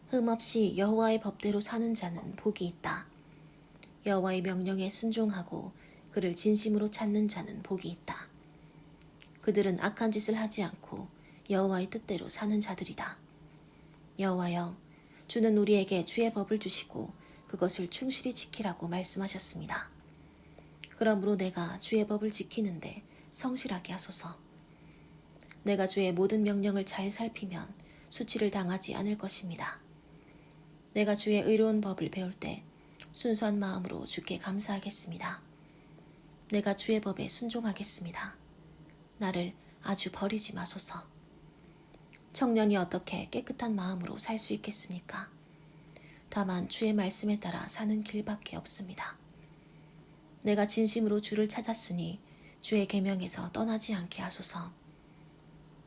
흠없이 여호와의 법대로 사는 자는 복이 있다. 여호와의 명령에 순종하고 그를 진심으로 찾는 자는 복이 있다. 그들은 악한 짓을 하지 않고 여호와의 뜻대로 사는 자들이다. 여호와여, 주는 우리에게 주의 법을 주시고 그것을 충실히 지키라고 말씀하셨습니다. 그러므로 내가 주의 법을 지키는데 성실하게 하소서. 내가 주의 모든 명령을 잘 살피면 수치를 당하지 않을 것입니다. 내가 주의 의로운 법을 배울 때 순수한 마음으로 주께 감사하겠습니다. 내가 주의 법에 순종하겠습니다. 나를 아주 버리지 마소서. 청년이 어떻게 깨끗한 마음으로 살 수 있겠습니까? 다만 주의 말씀에 따라 사는 길밖에 없습니다. 내가 진심으로 주를 찾았으니 주의 계명에서 떠나지 않게 하소서.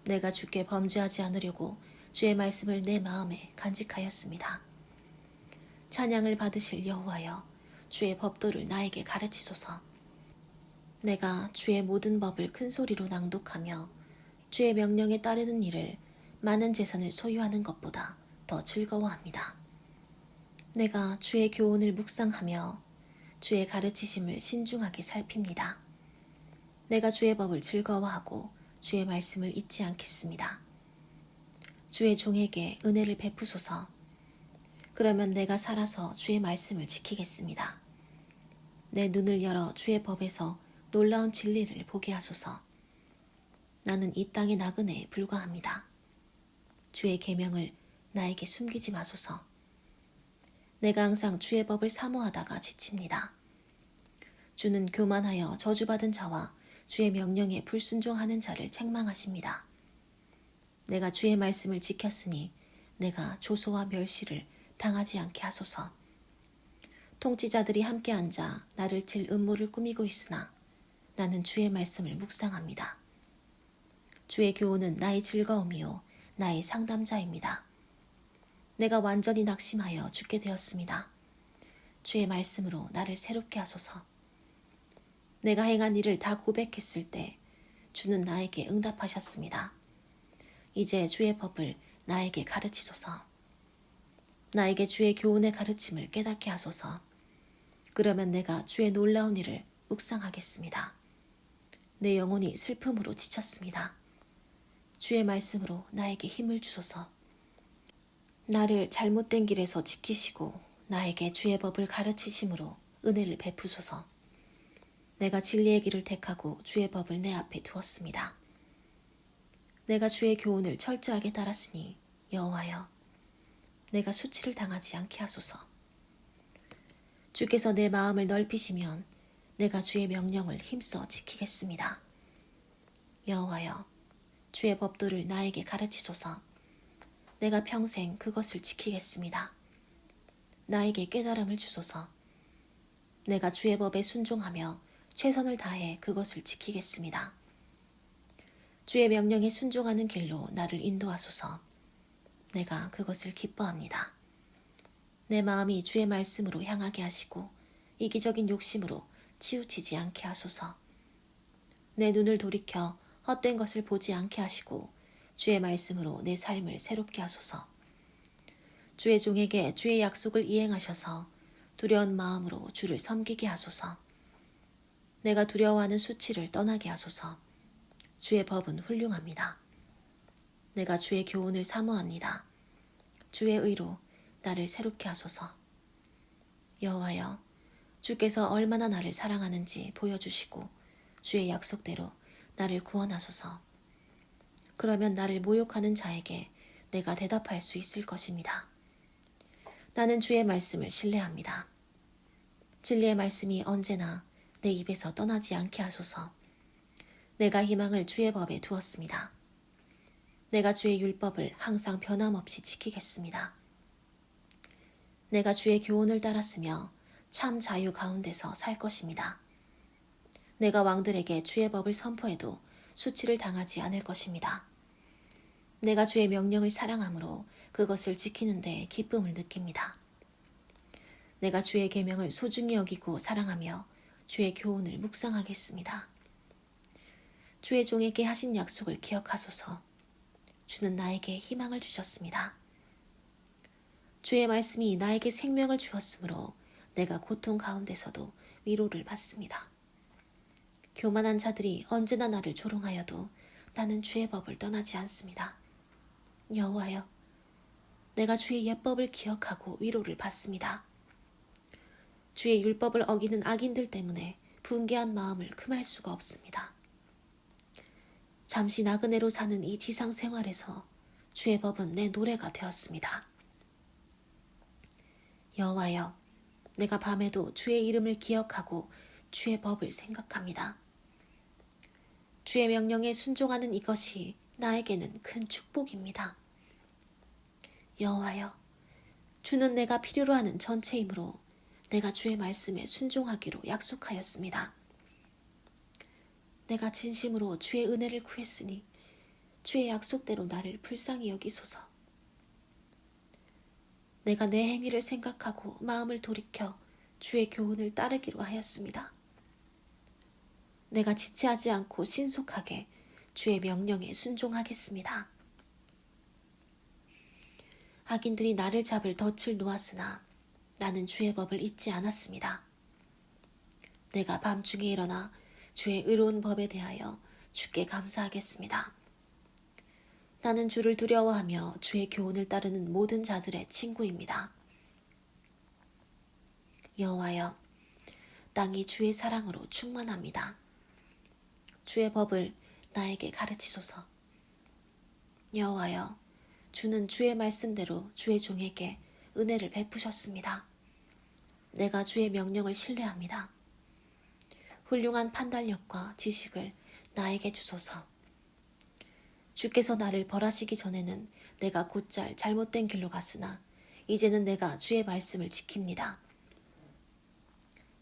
내가 주께 범죄하지 않으려고 주의 말씀을 내 마음에 간직하였습니다. 찬양을 받으실 여호와여, 주의 법도를 나에게 가르치소서. 내가 주의 모든 법을 큰 소리로 낭독하며 주의 명령에 따르는 일을 많은 재산을 소유하는 것보다 더 즐거워합니다. 내가 주의 교훈을 묵상하며 주의 가르치심을 신중하게 살핍니다. 내가 주의 법을 즐거워하고 주의 말씀을 잊지 않겠습니다. 주의 종에게 은혜를 베푸소서. 그러면 내가 살아서 주의 말씀을 지키겠습니다. 내 눈을 열어 주의 법에서 놀라운 진리를 보게 하소서. 나는 이 땅의 나그네에 불과합니다. 주의 계명을 나에게 숨기지 마소서. 내가 항상 주의 법을 사모하다가 지칩니다. 주는 교만하여 저주받은 자와 주의 명령에 불순종하는 자를 책망하십니다. 내가 주의 말씀을 지켰으니 내가 조소와 멸시를 당하지 않게 하소서. 통치자들이 함께 앉아 나를 칠 음모를 꾸미고 있으나 나는 주의 말씀을 묵상합니다. 주의 교훈은 나의 즐거움이요 나의 상담자입니다. 내가 완전히 낙심하여 죽게 되었습니다. 주의 말씀으로 나를 새롭게 하소서. 내가 행한 일을 다 고백했을 때 주는 나에게 응답하셨습니다. 이제 주의 법을 나에게 가르치소서. 나에게 주의 교훈의 가르침을 깨닫게 하소서. 그러면 내가 주의 놀라운 일을 묵상하겠습니다. 내 영혼이 슬픔으로 지쳤습니다. 주의 말씀으로 나에게 힘을 주소서. 나를 잘못된 길에서 지키시고 나에게 주의 법을 가르치심으로 은혜를 베푸소서. 내가 진리의 길을 택하고 주의 법을 내 앞에 두었습니다. 내가 주의 교훈을 철저하게 따랐으니 여호와여, 내가 수치를 당하지 않게 하소서. 주께서 내 마음을 넓히시면 내가 주의 명령을 힘써 지키겠습니다. 여호와여, 주의 법도를 나에게 가르치소서. 내가 평생 그것을 지키겠습니다. 나에게 깨달음을 주소서. 내가 주의 법에 순종하며 최선을 다해 그것을 지키겠습니다. 주의 명령에 순종하는 길로 나를 인도하소서. 내가 그것을 기뻐합니다. 내 마음이 주의 말씀으로 향하게 하시고 이기적인 욕심으로 치우치지 않게 하소서. 내 눈을 돌이켜 헛된 것을 보지 않게 하시고 주의 말씀으로 내 삶을 새롭게 하소서. 주의 종에게 주의 약속을 이행하셔서 두려운 마음으로 주를 섬기게 하소서. 내가 두려워하는 수치를 떠나게 하소서. 주의 법은 훌륭합니다. 내가 주의 교훈을 사모합니다. 주의 의로 나를 새롭게 하소서. 여호와여, 주께서 얼마나 나를 사랑하는지 보여주시고 주의 약속대로 나를 구원하소서. 그러면 나를 모욕하는 자에게 내가 대답할 수 있을 것입니다. 나는 주의 말씀을 신뢰합니다. 진리의 말씀이 언제나 내 입에서 떠나지 않게 하소서. 내가 희망을 주의 법에 두었습니다. 내가 주의 율법을 항상 변함없이 지키겠습니다. 내가 주의 교훈을 따랐으며 참 자유 가운데서 살 것입니다. 내가 왕들에게 주의 법을 선포해도 수치를 당하지 않을 것입니다. 내가 주의 명령을 사랑함으로 그것을 지키는 데 기쁨을 느낍니다. 내가 주의 계명을 소중히 여기고 사랑하며 주의 교훈을 묵상하겠습니다. 주의 종에게 하신 약속을 기억하소서. 주는 나에게 희망을 주셨습니다. 주의 말씀이 나에게 생명을 주었으므로 내가 고통 가운데서도 위로를 받습니다. 교만한 자들이 언제나 나를 조롱하여도 나는 주의 법을 떠나지 않습니다. 여호와여, 내가 주의 예법을 기억하고 위로를 받습니다. 주의 율법을 어기는 악인들 때문에 분개한 마음을 금할 수가 없습니다. 잠시 나그네로 사는 이 지상 생활에서 주의 법은 내 노래가 되었습니다. 여호와여, 내가 밤에도 주의 이름을 기억하고 주의 법을 생각합니다. 주의 명령에 순종하는 이것이 나에게는 큰 축복입니다. 여호와여, 주는 내가 필요로 하는 전체이므로 내가 주의 말씀에 순종하기로 약속하였습니다. 내가 진심으로 주의 은혜를 구했으니 주의 약속대로 나를 불쌍히 여기소서. 내가 내 행위를 생각하고 마음을 돌이켜 주의 교훈을 따르기로 하였습니다. 내가 지체하지 않고 신속하게 주의 명령에 순종하겠습니다. 악인들이 나를 잡을 덫을 놓았으나 나는 주의 법을 잊지 않았습니다. 내가 밤중에 일어나 주의 의로운 법에 대하여 주께 감사하겠습니다. 나는 주를 두려워하며 주의 교훈을 따르는 모든 자들의 친구입니다. 여호와여, 땅이 주의 사랑으로 충만합니다. 주의 법을 나에게 가르치소서. 여호와여, 주는 주의 말씀대로 주의 종에게 은혜를 베푸셨습니다. 내가 주의 명령을 신뢰합니다. 훌륭한 판단력과 지식을 나에게 주소서. 주께서 나를 벌하시기 전에는 내가 곧잘 잘못된 길로 갔으나 이제는 내가 주의 말씀을 지킵니다.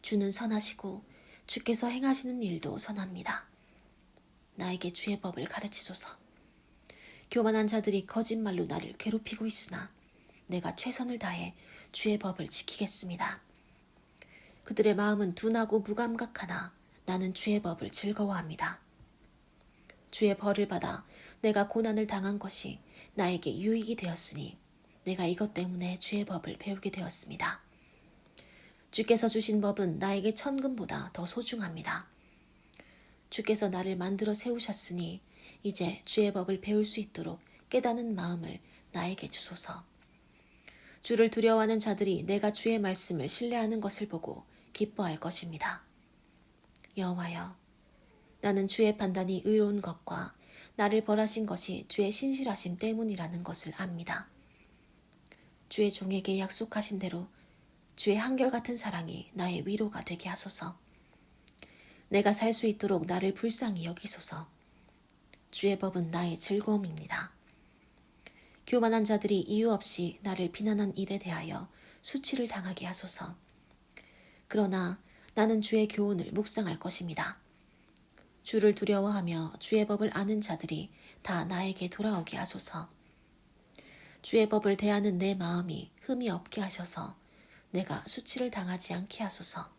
주는 선하시고 주께서 행하시는 일도 선합니다. 나에게 주의 법을 가르치소서. 교만한 자들이 거짓말로 나를 괴롭히고 있으나 내가 최선을 다해 주의 법을 지키겠습니다. 그들의 마음은 둔하고 무감각하나 나는 주의 법을 즐거워합니다. 주의 벌을 받아 내가 고난을 당한 것이 나에게 유익이 되었으니 내가 이것 때문에 주의 법을 배우게 되었습니다. 주께서 주신 법은 나에게 천금보다 더 소중합니다. 주께서 나를 만들어 세우셨으니 이제 주의 법을 배울 수 있도록 깨닫는 마음을 나에게 주소서. 주를 두려워하는 자들이 내가 주의 말씀을 신뢰하는 것을 보고 기뻐할 것입니다. 여호와여, 나는 주의 판단이 의로운 것과 나를 벌하신 것이 주의 신실하심 때문이라는 것을 압니다. 주의 종에게 약속하신 대로 주의 한결같은 사랑이 나의 위로가 되게 하소서. 내가 살 수 있도록 나를 불쌍히 여기소서. 주의 법은 나의 즐거움입니다. 교만한 자들이 이유 없이 나를 비난한 일에 대하여 수치를 당하게 하소서. 그러나 나는 주의 교훈을 묵상할 것입니다. 주를 두려워하며 주의 법을 아는 자들이 다 나에게 돌아오게 하소서. 주의 법을 대하는 내 마음이 흠이 없게 하셔서 내가 수치를 당하지 않게 하소서.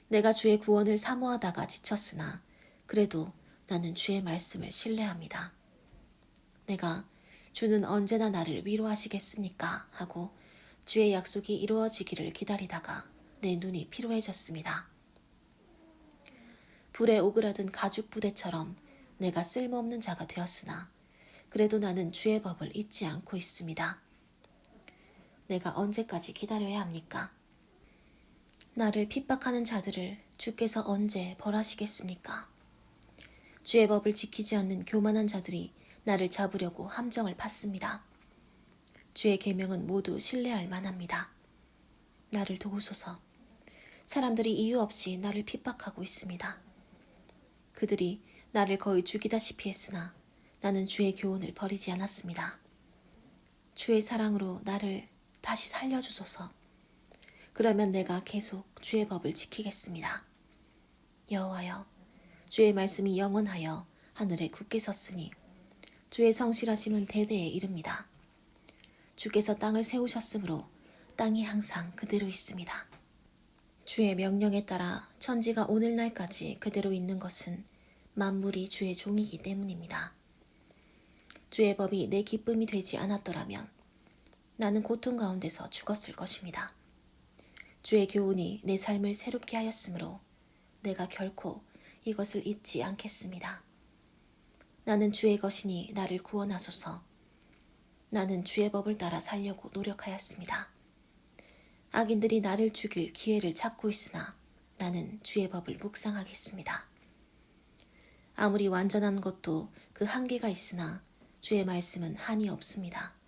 내가 주의 구원을 사모하다가 지쳤으나 그래도 나는 주의 말씀을 신뢰합니다. 내가 주는 언제나 나를 위로하시겠습니까? 하고 주의 약속이 이루어지기를 기다리다가 내 눈이 피로해졌습니다. 불에 오그라든 가죽 부대처럼 내가 쓸모없는 자가 되었으나 그래도 나는 주의 법을 잊지 않고 있습니다. 내가 언제까지 기다려야 합니까? 나를 핍박하는 자들을 주께서 언제 벌하시겠습니까? 주의 법을 지키지 않는 교만한 자들이 나를 잡으려고 함정을 팠습니다. 주의 계명은 모두 신뢰할 만합니다. 나를 도우소서. 사람들이 이유 없이 나를 핍박하고 있습니다. 그들이 나를 거의 죽이다시피 했으나 나는 주의 교훈을 버리지 않았습니다. 주의 사랑으로 나를 다시 살려주소서. 그러면 내가 계속 주의 법을 지키겠습니다. 여호와여, 주의 말씀이 영원하여 하늘에 굳게 섰으니 주의 성실하심은 대대에 이릅니다. 주께서 땅을 세우셨으므로 땅이 항상 그대로 있습니다. 주의 명령에 따라 천지가 오늘날까지 그대로 있는 것은 만물이 주의 종이기 때문입니다. 주의 법이 내 기쁨이 되지 않았더라면 나는 고통 가운데서 죽었을 것입니다. 주의 교훈이 내 삶을 새롭게 하였으므로 내가 결코 이것을 잊지 않겠습니다. 나는 주의 것이니 나를 구원하소서. 나는 주의 법을 따라 살려고 노력하였습니다. 악인들이 나를 죽일 기회를 찾고 있으나 나는 주의 법을 묵상하겠습니다. 아무리 완전한 것도 그 한계가 있으나 주의 말씀은 한이 없습니다.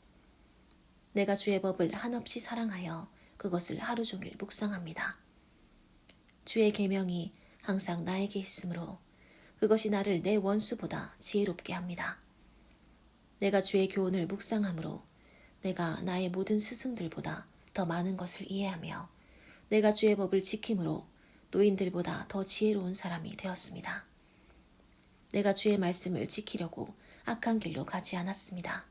내가 주의 법을 한없이 사랑하여 그것을 하루 종일 묵상합니다. 주의 계명이 항상 나에게 있으므로 그것이 나를 내 원수보다 지혜롭게 합니다. 내가 주의 교훈을 묵상함으로 내가 나의 모든 스승들보다 더 많은 것을 이해하며 내가 주의 법을 지킴으로 노인들보다 더 지혜로운 사람이 되었습니다. 내가 주의 말씀을 지키려고 악한 길로 가지 않았습니다.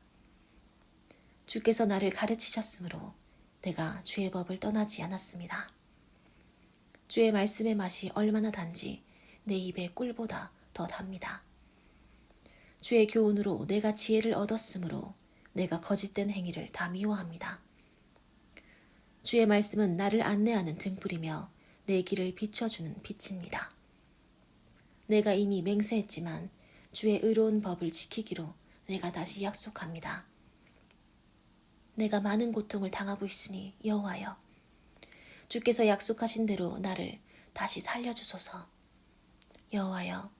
주께서 나를 가르치셨으므로 내가 주의 법을 떠나지 않았습니다. 주의 말씀의 맛이 얼마나 단지 내 입의 꿀보다 더 답니다. 주의 교훈으로 내가 지혜를 얻었으므로 내가 거짓된 행위를 다 미워합니다. 주의 말씀은 나를 안내하는 등불이며 내 길을 비춰주는 빛입니다. 내가 이미 맹세했지만 주의 의로운 법을 지키기로 내가 다시 약속합니다. 내가 많은 고통을 당하고 있으니 여호와여, 주께서 약속하신 대로 나를 다시 살려주소서. 여호와여,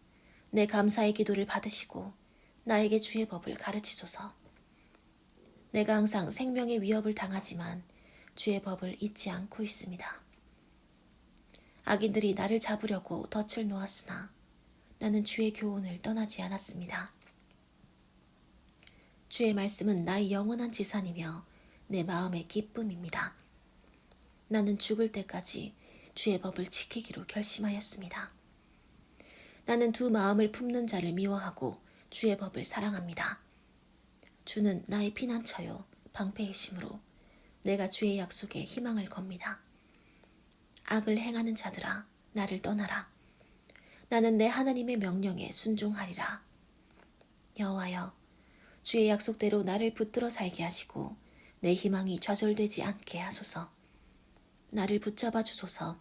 내 감사의 기도를 받으시고 나에게 주의 법을 가르치소서. 내가 항상 생명의 위협을 당하지만 주의 법을 잊지 않고 있습니다. 악인들이 나를 잡으려고 덫을 놓았으나 나는 주의 교훈을 떠나지 않았습니다. 주의 말씀은 나의 영원한 재산이며 내 마음의 기쁨입니다. 나는 죽을 때까지 주의 법을 지키기로 결심하였습니다. 나는 두 마음을 품는 자를 미워하고 주의 법을 사랑합니다. 주는 나의 피난처요 방패이심으로 내가 주의 약속에 희망을 겁니다. 악을 행하는 자들아, 나를 떠나라. 나는 내 하나님의 명령에 순종하리라. 여호와여, 주의 약속대로 나를 붙들어 살게 하시고 내 희망이 좌절되지 않게 하소서. 나를 붙잡아 주소서.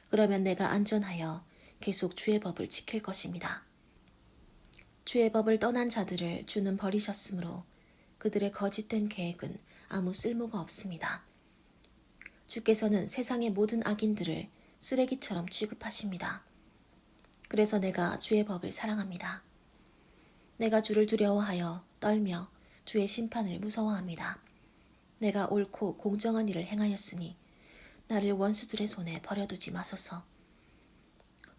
그러면 내가 안전하여 계속 주의 법을 지킬 것입니다. 주의 법을 떠난 자들을 주는 버리셨으므로 그들의 거짓된 계획은 아무 쓸모가 없습니다. 주께서는 세상의 모든 악인들을 쓰레기처럼 취급하십니다. 그래서 내가 주의 법을 사랑합니다. 내가 주를 두려워하여 떨며 주의 심판을 무서워합니다. 내가 옳고 공정한 일을 행하였으니 나를 원수들의 손에 버려두지 마소서.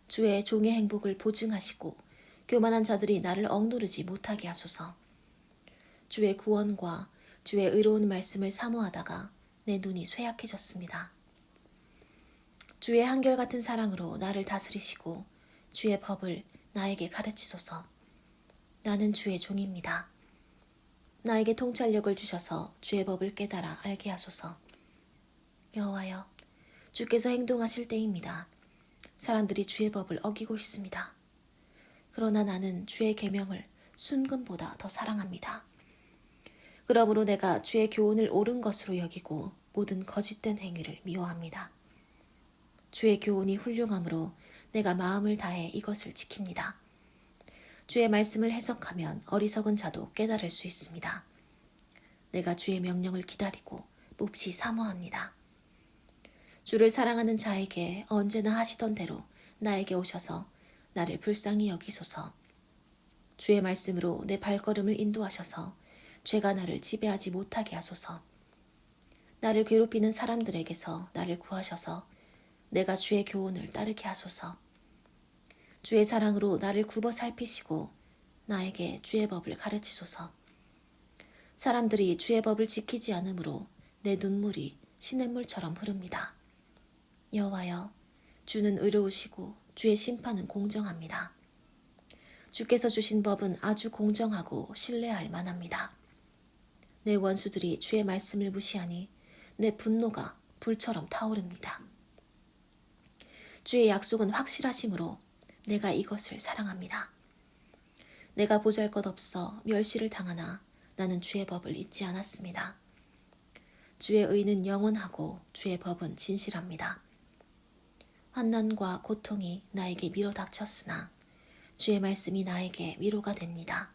주의 종의 행복을 보증하시고 교만한 자들이 나를 억누르지 못하게 하소서. 주의 구원과 주의 의로운 말씀을 사모하다가 내 눈이 쇠약해졌습니다. 주의 한결같은 사랑으로 나를 다스리시고 주의 법을 나에게 가르치소서. 나는 주의 종입니다. 나에게 통찰력을 주셔서 주의 법을 깨달아 알게 하소서. 여호와여, 주께서 행동하실 때입니다. 사람들이 주의 법을 어기고 있습니다. 그러나 나는 주의 계명을 순금보다 더 사랑합니다. 그러므로 내가 주의 교훈을 옳은 것으로 여기고 모든 거짓된 행위를 미워합니다. 주의 교훈이 훌륭하므로 내가 마음을 다해 이것을 지킵니다. 주의 말씀을 해석하면 어리석은 자도 깨달을 수 있습니다. 내가 주의 명령을 기다리고 몹시 사모합니다. 주를 사랑하는 자에게 언제나 하시던 대로 나에게 오셔서 나를 불쌍히 여기소서. 주의 말씀으로 내 발걸음을 인도하셔서 죄가 나를 지배하지 못하게 하소서. 나를 괴롭히는 사람들에게서 나를 구하셔서 내가 주의 교훈을 따르게 하소서. 주의 사랑으로 나를 굽어 살피시고 나에게 주의 법을 가르치소서. 사람들이 주의 법을 지키지 않으므로 내 눈물이 시냇물처럼 흐릅니다. 여호와여, 주는 의로우시고 주의 심판은 공정합니다. 주께서 주신 법은 아주 공정하고 신뢰할 만합니다. 내 원수들이 주의 말씀을 무시하니 내 분노가 불처럼 타오릅니다. 주의 약속은 확실하심으로 내가 이것을 사랑합니다. 내가 보잘것없어 멸시를 당하나 나는 주의 법을 잊지 않았습니다. 주의 의는 영원하고 주의 법은 진실합니다. 환난과 고통이 나에게 밀어닥쳤으나 주의 말씀이 나에게 위로가 됩니다.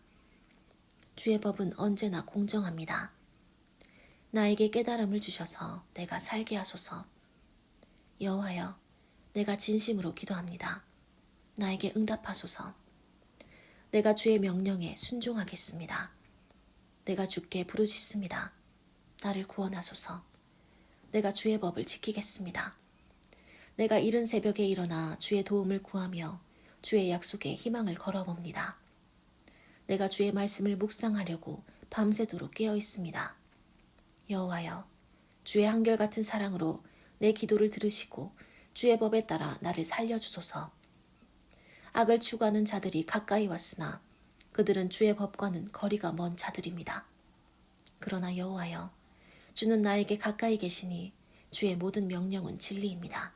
주의 법은 언제나 공정합니다. 나에게 깨달음을 주셔서 내가 살게 하소서. 여호와여, 내가 진심으로 기도합니다. 나에게 응답하소서. 내가 주의 명령에 순종하겠습니다. 내가 주께 부르짖습니다. 나를 구원하소서. 내가 주의 법을 지키겠습니다. 내가 이른 새벽에 일어나 주의 도움을 구하며 주의 약속에 희망을 걸어봅니다. 내가 주의 말씀을 묵상하려고 밤새도록 깨어 있습니다. 여호와여, 주의 한결같은 사랑으로 내 기도를 들으시고 주의 법에 따라 나를 살려주소서. 악을 추구하는 자들이 가까이 왔으나 그들은 주의 법과는 거리가 먼 자들입니다. 그러나 여호와여, 주는 나에게 가까이 계시니 주의 모든 명령은 진리입니다.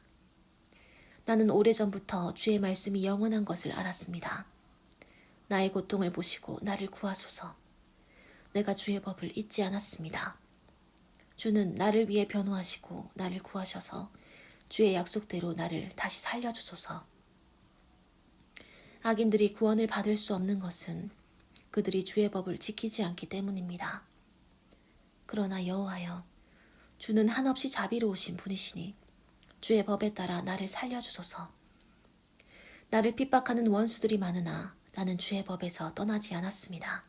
나는 오래전부터 주의 말씀이 영원한 것을 알았습니다. 나의 고통을 보시고 나를 구하소서. 내가 주의 법을 잊지 않았습니다. 주는 나를 위해 변호하시고 나를 구하셔서 주의 약속대로 나를 다시 살려주소서. 악인들이 구원을 받을 수 없는 것은 그들이 주의 법을 지키지 않기 때문입니다. 그러나 여호와여, 주는 한없이 자비로우신 분이시니 주의 법에 따라 나를 살려주소서. 나를 핍박하는 원수들이 많으나 나는 주의 법에서 떠나지 않았습니다.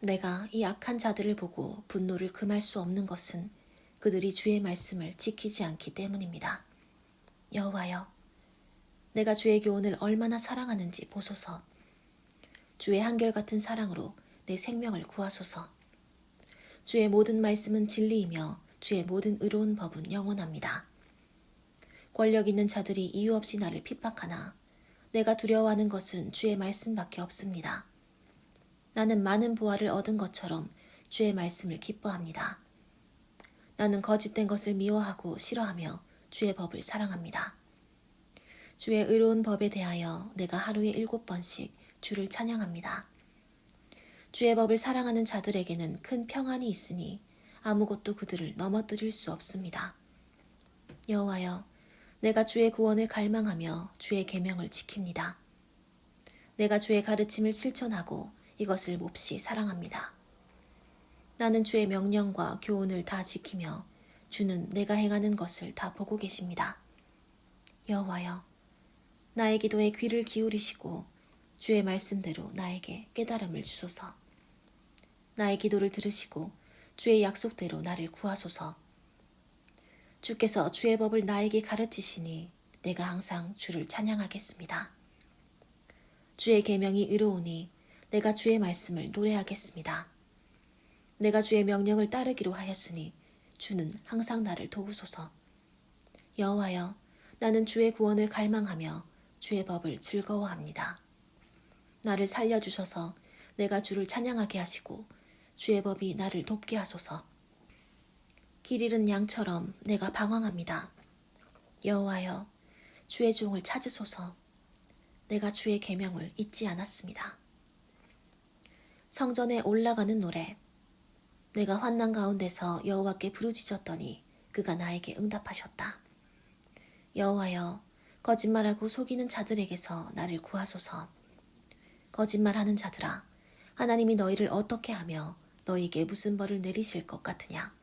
내가 이 악한 자들을 보고 분노를 금할 수 없는 것은 그들이 주의 말씀을 지키지 않기 때문입니다. 여호와여, 내가 주의 교훈을 얼마나 사랑하는지 보소서. 주의 한결같은 사랑으로 내 생명을 구하소서. 주의 모든 말씀은 진리이며 주의 모든 의로운 법은 영원합니다. 권력 있는 자들이 이유 없이 나를 핍박하나 내가 두려워하는 것은 주의 말씀밖에 없습니다. 나는 많은 보화를 얻은 것처럼 주의 말씀을 기뻐합니다. 나는 거짓된 것을 미워하고 싫어하며 주의 법을 사랑합니다. 주의 의로운 법에 대하여 내가 하루에 7번씩 주를 찬양합니다. 주의 법을 사랑하는 자들에게는 큰 평안이 있으니 아무것도 그들을 넘어뜨릴 수 없습니다. 여호와여, 내가 주의 구원을 갈망하며 주의 계명을 지킵니다. 내가 주의 가르침을 실천하고 이것을 몹시 사랑합니다. 나는 주의 명령과 교훈을 다 지키며 주는 내가 행하는 것을 다 보고 계십니다. 여호와여, 나의 기도에 귀를 기울이시고 주의 말씀대로 나에게 깨달음을 주소서. 나의 기도를 들으시고 주의 약속대로 나를 구하소서. 주께서 주의 법을 나에게 가르치시니 내가 항상 주를 찬양하겠습니다. 주의 계명이 의로우니 내가 주의 말씀을 노래하겠습니다. 내가 주의 명령을 따르기로 하였으니 주는 항상 나를 도우소서. 여호와여, 나는 주의 구원을 갈망하며 주의 법을 즐거워합니다. 나를 살려주셔서 내가 주를 찬양하게 하시고 주의 법이 나를 돕게 하소서. 길 잃은 양처럼 내가 방황합니다. 여호와여, 주의 종을 찾으소서. 내가 주의 계명을 잊지 않았습니다. 성전에 올라가는 노래. 내가 환난 가운데서 여호와께 부르짖었더니 그가 나에게 응답하셨다. 여호와여, 거짓말하고 속이는 자들에게서 나를 구하소서. 거짓말하는 자들아, 하나님이 너희를 어떻게 하며 너희에게 무슨 벌을 내리실 것 같으냐.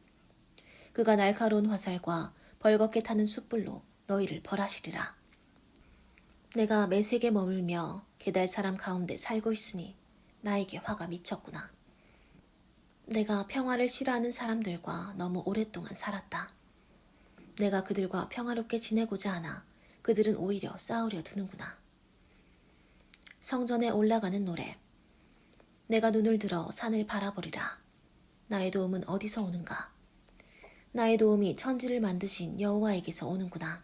그가 날카로운 화살과 벌겋게 타는 숯불로 너희를 벌하시리라. 내가 메색에 머물며 게달 사람 가운데 살고 있으니 나에게 화가 미쳤구나. 내가 평화를 싫어하는 사람들과 너무 오랫동안 살았다. 내가 그들과 평화롭게 지내고자 하나 그들은 오히려 싸우려 드는구나. 성전에 올라가는 노래. 내가 눈을 들어 산을 바라보리라. 나의 도움은 어디서 오는가? 나의 도움이 천지를 만드신 여호와에게서 오는구나.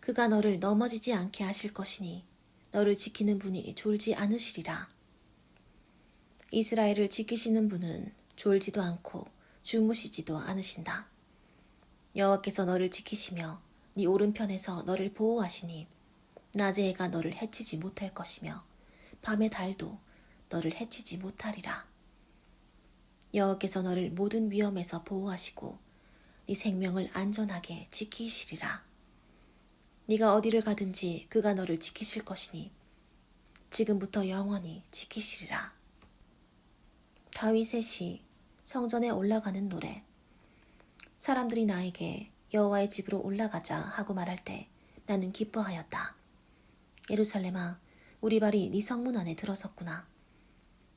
그가 너를 넘어지지 않게 하실 것이니 너를 지키는 분이 졸지 않으시리라. 이스라엘을 지키시는 분은 졸지도 않고 주무시지도 않으신다. 여호와께서 너를 지키시며 네 오른편에서 너를 보호하시니 낮의 해가 너를 해치지 못할 것이며 밤의 달도 너를 해치지 못하리라. 여호와께서 너를 모든 위험에서 보호하시고 네 생명을 안전하게 지키시리라. 네가 어디를 가든지 그가 너를 지키실 것이니 지금부터 영원히 지키시리라. 다윗의 시, 성전에 올라가는 노래. 사람들이 나에게 여호와의 집으로 올라가자 하고 말할 때 나는 기뻐하였다. 예루살렘아, 우리 발이 네 성문 안에 들어섰구나.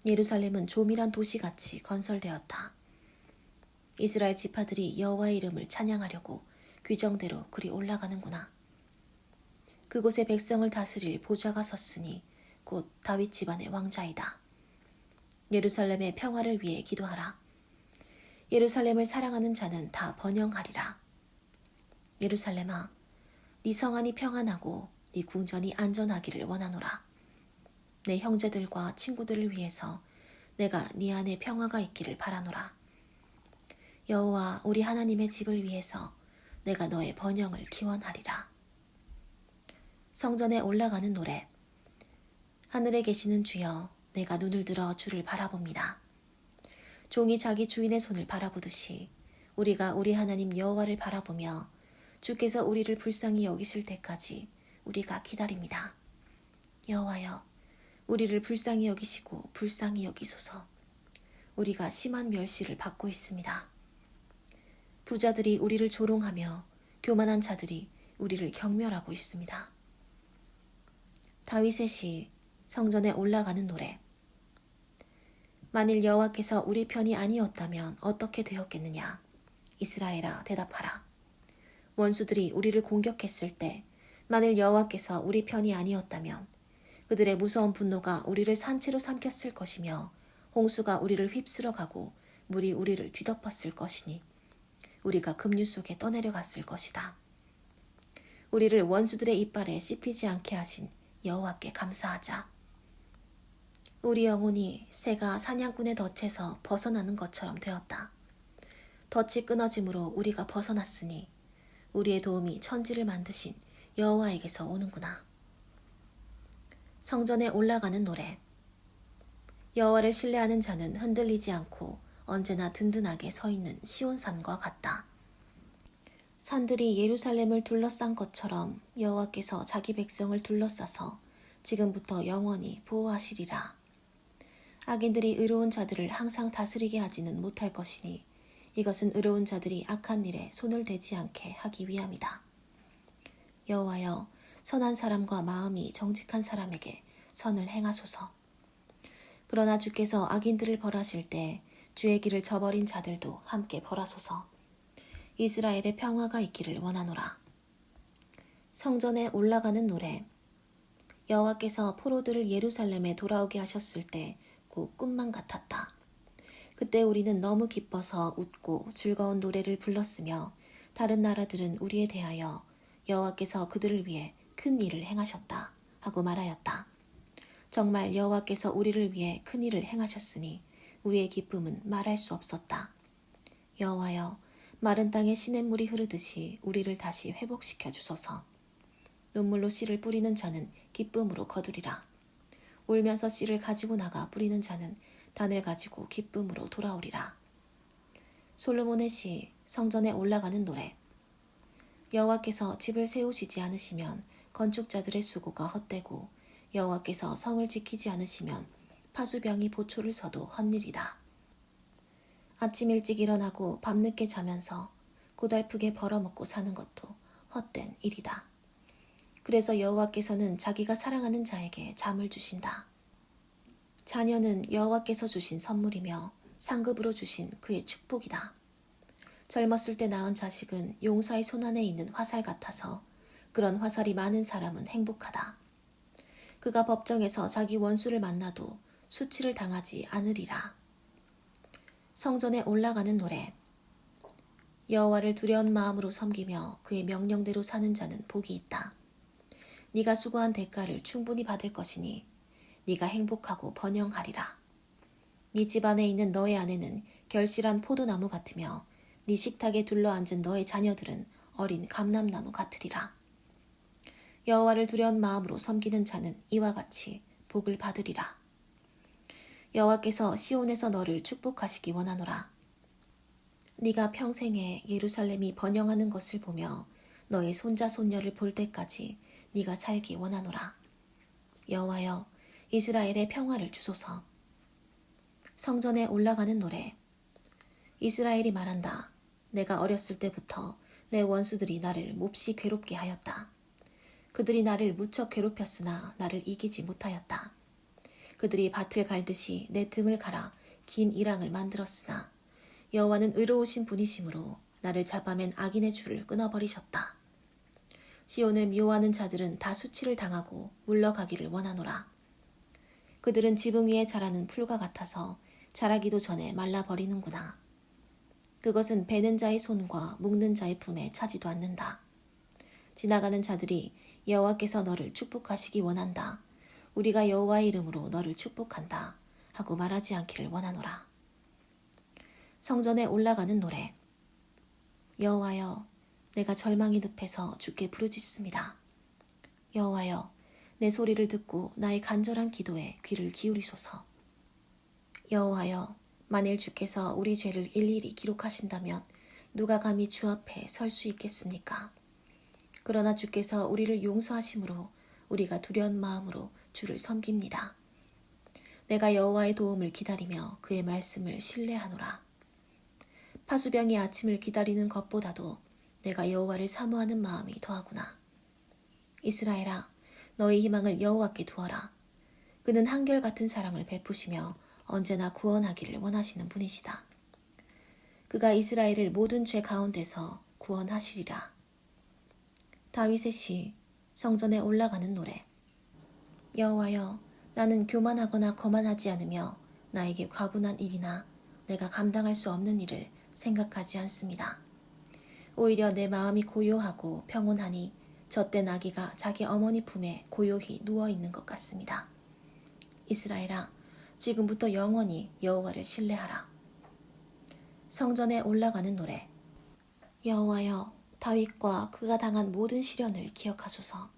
예루살렘은 조밀한 도시같이 건설되었다. 이스라엘 지파들이 여호와의 이름을 찬양하려고 규정대로 그리 올라가는구나. 그곳에 백성을 다스릴 보좌가 섰으니 곧 다윗 집안의 왕자이다. 예루살렘의 평화를 위해 기도하라. 예루살렘을 사랑하는 자는 다 번영하리라. 예루살렘아, 네 성안이 평안하고 네 궁전이 안전하기를 원하노라. 내 형제들과 친구들을 위해서 내가 네 안에 평화가 있기를 바라노라. 여호와 우리 하나님의 집을 위해서 내가 너의 번영을 기원하리라. 성전에 올라가는 노래. 하늘에 계시는 주여, 내가 눈을 들어 주를 바라봅니다. 종이 자기 주인의 손을 바라보듯이 우리가 우리 하나님 여호와를 바라보며 주께서 우리를 불쌍히 여기실 때까지 우리가 기다립니다. 여호와여, 우리를 불쌍히 여기시고 불쌍히 여기소서. 우리가 심한 멸시를 받고 있습니다. 부자들이 우리를 조롱하며 교만한 자들이 우리를 경멸하고 있습니다. 다윗의 시, 성전에 올라가는 노래. 만일 여호와께서 우리 편이 아니었다면 어떻게 되었겠느냐? 이스라엘아, 대답하라. 원수들이 우리를 공격했을 때 만일 여호와께서 우리 편이 아니었다면 그들의 무서운 분노가 우리를 산채로 삼켰을 것이며 홍수가 우리를 휩쓸어 가고 물이 우리를 뒤덮었을 것이니 우리가 급류 속에 떠내려갔을 것이다. 우리를 원수들의 이빨에 씹히지 않게 하신 여호와께 감사하자. 우리 영혼이 새가 사냥꾼의 덫에서 벗어나는 것처럼 되었다. 덫이 끊어짐으로 우리가 벗어났으니 우리의 도움이 천지를 만드신 여호와에게서 오는구나. 성전에 올라가는 노래. 여호와를 신뢰하는 자는 흔들리지 않고 언제나 든든하게 서 있는 시온산과 같다. 산들이 예루살렘을 둘러싼 것처럼 여호와께서 자기 백성을 둘러싸서 지금부터 영원히 보호하시리라. 악인들이 의로운 자들을 항상 다스리게 하지는 못할 것이니 이것은 의로운 자들이 악한 일에 손을 대지 않게 하기 위함이다. 여호와여, 선한 사람과 마음이 정직한 사람에게 선을 행하소서. 그러나 주께서 악인들을 벌하실 때 주의 길을 저버린 자들도 함께 벌하소서. 이스라엘의 평화가 있기를 원하노라. 성전에 올라가는 노래. 여호와께서 포로들을 예루살렘에 돌아오게 하셨을 때 곧 꿈만 같았다. 그때 우리는 너무 기뻐서 웃고 즐거운 노래를 불렀으며 다른 나라들은 우리에 대하여 여호와께서 그들을 위해 큰 일을 행하셨다 하고 말하였다. 정말 여호와께서 우리를 위해 큰 일을 행하셨으니 우리의 기쁨은 말할 수 없었다. 여호와여, 마른 땅에 시냇물이 흐르듯이 우리를 다시 회복시켜 주소서. 눈물로 씨를 뿌리는 자는 기쁨으로 거두리라. 울면서 씨를 가지고 나가 뿌리는 자는 단을 가지고 기쁨으로 돌아오리라. 솔로몬의 시, 성전에 올라가는 노래. 여호와께서 집을 세우시지 않으시면 건축자들의 수고가 헛되고 여호와께서 성을 지키지 않으시면 파수병이 보초를 서도 헛일이다. 아침 일찍 일어나고 밤늦게 자면서 고달프게 벌어먹고 사는 것도 헛된 일이다. 그래서 여호와께서는 자기가 사랑하는 자에게 잠을 주신다. 자녀는 여호와께서 주신 선물이며 상급으로 주신 그의 축복이다. 젊었을 때 낳은 자식은 용사의 손안에 있는 화살 같아서 그런 화살이 많은 사람은 행복하다. 그가 법정에서 자기 원수를 만나도 수치를 당하지 않으리라. 성전에 올라가는 노래. 여호와를 두려운 마음으로 섬기며 그의 명령대로 사는 자는 복이 있다. 네가 수고한 대가를 충분히 받을 것이니 네가 행복하고 번영하리라. 네 집안에 있는 너의 아내는 결실한 포도나무 같으며 네 식탁에 둘러앉은 너의 자녀들은 어린 감람나무 같으리라. 여호와를 두려운 마음으로 섬기는 자는 이와 같이 복을 받으리라. 여호와께서 시온에서 너를 축복하시기 원하노라. 네가 평생에 예루살렘이 번영하는 것을 보며 너의 손자 손녀를 볼 때까지 네가 살기 원하노라. 여호와여, 이스라엘의 평화를 주소서. 성전에 올라가는 노래. 이스라엘이 말한다. 내가 어렸을 때부터 내 원수들이 나를 몹시 괴롭게 하였다. 그들이 나를 무척 괴롭혔으나 나를 이기지 못하였다. 그들이 밭을 갈듯이 내 등을 갈아 긴 이랑을 만들었으나 여호와는 의로우신 분이시므로 나를 잡아맨 악인의 줄을 끊어버리셨다. 시온을 미워하는 자들은 다 수치를 당하고 물러가기를 원하노라. 그들은 지붕 위에 자라는 풀과 같아서 자라기도 전에 말라버리는구나. 그것은 베는 자의 손과 묶는 자의 품에 차지도 않는다. 지나가는 자들이 여호와께서 너를 축복하시기 원한다. 우리가 여호와의 이름으로 너를 축복한다. 하고 말하지 않기를 원하노라. 성전에 올라가는 노래. 여호와여, 내가 절망이 늪에서 주께 부르짖습니다. 여호와여, 내 소리를 듣고 나의 간절한 기도에 귀를 기울이소서. 여호와여, 만일 주께서 우리 죄를 일일이 기록하신다면 누가 감히 주 앞에 설 수 있겠습니까? 그러나 주께서 우리를 용서하심으로 우리가 두려운 마음으로 주를 섬깁니다. 내가 여호와의 도움을 기다리며 그의 말씀을 신뢰하노라. 파수병이 아침을 기다리는 것보다도 내가 여호와를 사모하는 마음이 더하구나. 이스라엘아, 너의 희망을 여호와께 두어라. 그는 한결같은 사랑을 베푸시며 언제나 구원하기를 원하시는 분이시다. 그가 이스라엘을 모든 죄 가운데서 구원하시리라. 다윗의 시, 성전에 올라가는 노래. 여호와여, 나는 교만하거나 거만하지 않으며 나에게 과분한 일이나 내가 감당할 수 없는 일을 생각하지 않습니다. 오히려 내 마음이 고요하고 평온하니 젖된 아기가 자기 어머니 품에 고요히 누워있는 것 같습니다. 이스라엘아, 지금부터 영원히 여호와를 신뢰하라. 성전에 올라가는 노래. 여호와여, 다윗과 그가 당한 모든 시련을 기억하소서.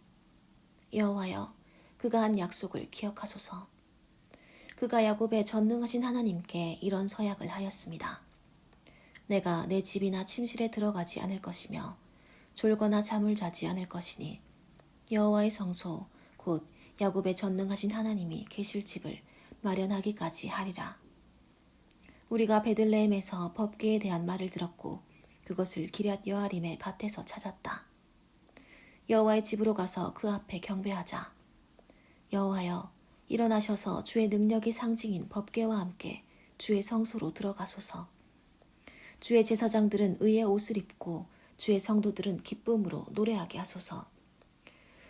여호와여, 그가 한 약속을 기억하소서. 그가 야곱의 전능하신 하나님께 이런 서약을 하였습니다. 내가 내 집이나 침실에 들어가지 않을 것이며 졸거나 잠을 자지 않을 것이니 여호와의 성소 곧 야곱의 전능하신 하나님이 계실 집을 마련하기까지 하리라. 우리가 베들레헴에서 법궤에 대한 말을 들었고 그것을 기럇 여아림의 밭에서 찾았다. 여호와의 집으로 가서 그 앞에 경배하자. 여호와여, 일어나셔서 주의 능력의 상징인 법궤와 함께 주의 성소로 들어가소서. 주의 제사장들은 의의 옷을 입고 주의 성도들은 기쁨으로 노래하게 하소서.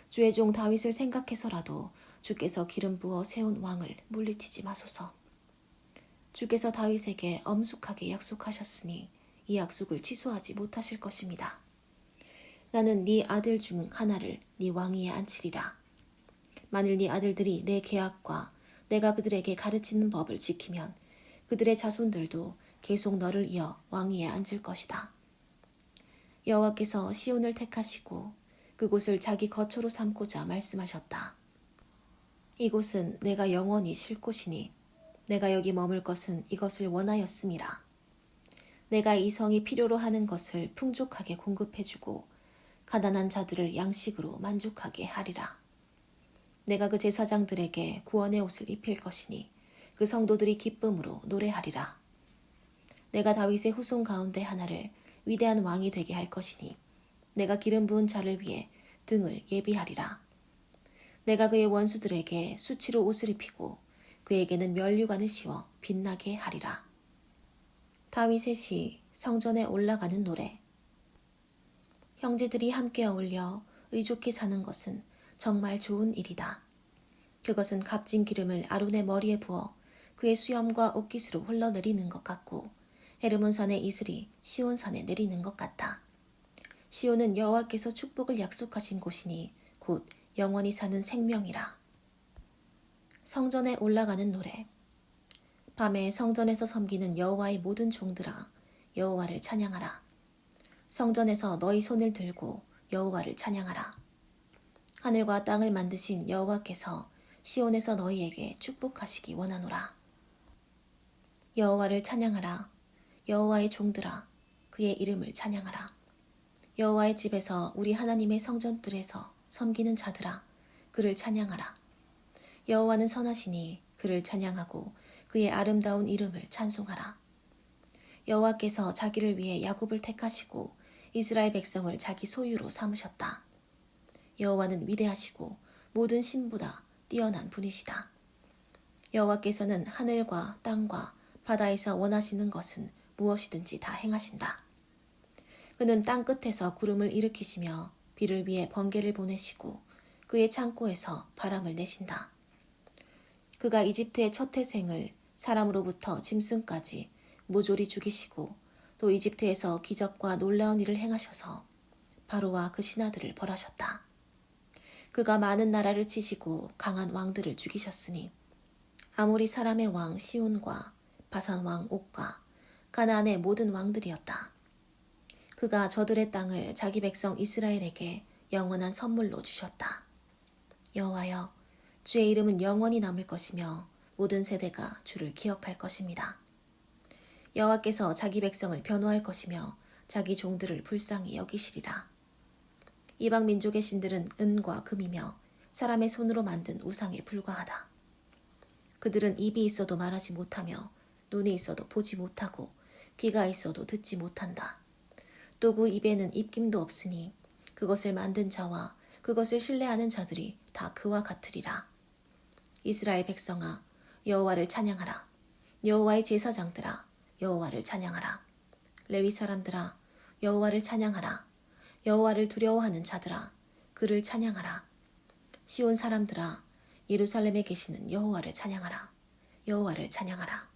주의 종 다윗을 생각해서라도 주께서 기름 부어 세운 왕을 물리치지 마소서. 주께서 다윗에게 엄숙하게 약속하셨으니 이 약속을 취소하지 못하실 것입니다. 나는 네 아들 중 하나를 네 왕위에 앉히리라. 만일 네 아들들이 내 계약과 내가 그들에게 가르치는 법을 지키면 그들의 자손들도 계속 너를 이어 왕위에 앉을 것이다. 여호와께서 시온을 택하시고 그곳을 자기 거처로 삼고자 말씀하셨다. 이곳은 내가 영원히 쉴 곳이니 내가 여기 머물 것은 이것을 원하였음이라. 내가 이 성이 필요로 하는 것을 풍족하게 공급해주고 가난한 자들을 양식으로 만족하게 하리라. 내가 그 제사장들에게 구원의 옷을 입힐 것이니 그 성도들이 기쁨으로 노래하리라. 내가 다윗의 후손 가운데 하나를 위대한 왕이 되게 할 것이니 내가 기름 부은 자를 위해 등을 예비하리라. 내가 그의 원수들에게 수치로 옷을 입히고 그에게는 면류관을 씌워 빛나게 하리라. 다윗의 시, 성전에 올라가는 노래. 형제들이 함께 어울려 의좋게 사는 것은 정말 좋은 일이다. 그것은 값진 기름을 아론의 머리에 부어 그의 수염과 옷깃으로 흘러내리는 것 같고 헤르몬산의 이슬이 시온산에 내리는 것 같다. 시온은 여호와께서 축복을 약속하신 곳이니 곧 영원히 사는 생명이라. 성전에 올라가는 노래. 밤에 성전에서 섬기는 여호와의 모든 종들아, 여호와를 찬양하라. 성전에서 너희 손을 들고 여호와를 찬양하라. 하늘과 땅을 만드신 여호와께서 시온에서 너희에게 축복하시기 원하노라. 여호와를 찬양하라. 여호와의 종들아, 그의 이름을 찬양하라. 여호와의 집에서 우리 하나님의 성전들에서 섬기는 자들아, 그를 찬양하라. 여호와는 선하시니 그를 찬양하고 그의 아름다운 이름을 찬송하라. 여호와께서 자기를 위해 야곱을 택하시고 이스라엘 백성을 자기 소유로 삼으셨다. 여호와는 위대하시고 모든 신보다 뛰어난 분이시다. 여호와께서는 하늘과 땅과 바다에서 원하시는 것은 무엇이든지 다 행하신다. 그는 땅 끝에서 구름을 일으키시며 비를 위해 번개를 보내시고 그의 창고에서 바람을 내신다. 그가 이집트의 첫 태생을 사람으로부터 짐승까지 모조리 죽이시고 또 이집트에서 기적과 놀라운 일을 행하셔서 바로와 그 신하들을 벌하셨다. 그가 많은 나라를 치시고 강한 왕들을 죽이셨으니 아모리 사람의 왕 시온과 바산 왕 옥과 가나안의 모든 왕들이었다. 그가 저들의 땅을 자기 백성 이스라엘에게 영원한 선물로 주셨다. 여호와여, 주의 이름은 영원히 남을 것이며 모든 세대가 주를 기억할 것입니다. 여호와께서 자기 백성을 변호할 것이며 자기 종들을 불쌍히 여기시리라. 이방 민족의 신들은 은과 금이며 사람의 손으로 만든 우상에 불과하다. 그들은 입이 있어도 말하지 못하며 눈이 있어도 보지 못하고 귀가 있어도 듣지 못한다. 또 그 입에는 입김도 없으니 그것을 만든 자와 그것을 신뢰하는 자들이 다 그와 같으리라. 이스라엘 백성아, 여호와를 찬양하라. 여호와의 제사장들아, 여호와를 찬양하라. 레위 사람들아, 여호와를 찬양하라. 여호와를 두려워하는 자들아, 그를 찬양하라. 시온 사람들아, 예루살렘에 계시는 여호와를 찬양하라. 여호와를 찬양하라.